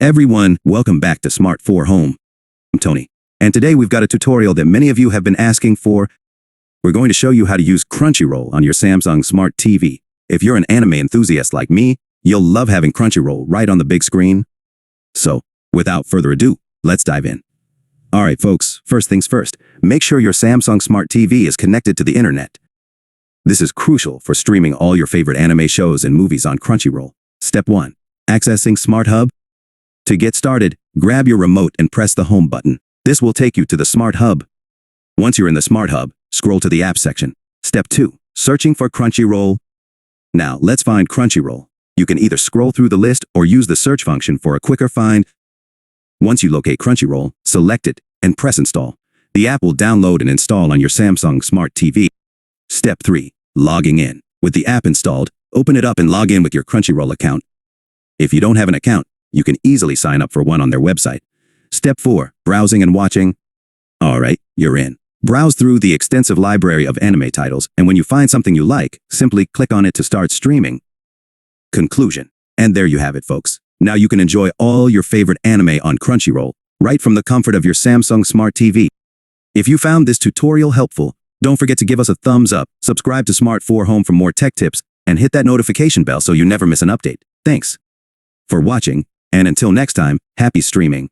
Everyone, welcome back to Smart 4 Home. I'm Tony, and today we've got a tutorial that many of you have been asking for. We're going to show you how to use Crunchyroll on your Samsung Smart TV. If you're an anime enthusiast like me, you'll love having Crunchyroll right on the big screen. So, without further ado, let's dive in. Alright folks, first things first, make sure your Samsung Smart TV is connected to the internet. This is crucial for streaming all your favorite anime shows and movies on Crunchyroll. Step 1. Accessing Smart Hub. To get started, grab your remote and press the Home button. This will take you to the Smart Hub. Once you're in the Smart Hub, scroll to the App section. Step 2. Searching for Crunchyroll. Now, let's find Crunchyroll. You can either scroll through the list or use the search function for a quicker find. Once you locate Crunchyroll, select it and press Install. The app will download and install on your Samsung Smart TV. Step 3. Logging in. With the app installed, open it up and log in with your Crunchyroll account. If you don't have an account, you can easily sign up for one on their website. Step 4. Browsing and watching. Alright, you're in. Browse through the extensive library of anime titles, and when you find something you like, simply click on it to start streaming. Conclusion. And there you have it, folks. Now you can enjoy all your favorite anime on Crunchyroll, right from the comfort of your Samsung Smart TV. If you found this tutorial helpful, don't forget to give us a thumbs up, subscribe to Smart 4 Home for more tech tips, and hit that notification bell so you never miss an update. Thanks for watching. And until next time, happy streaming.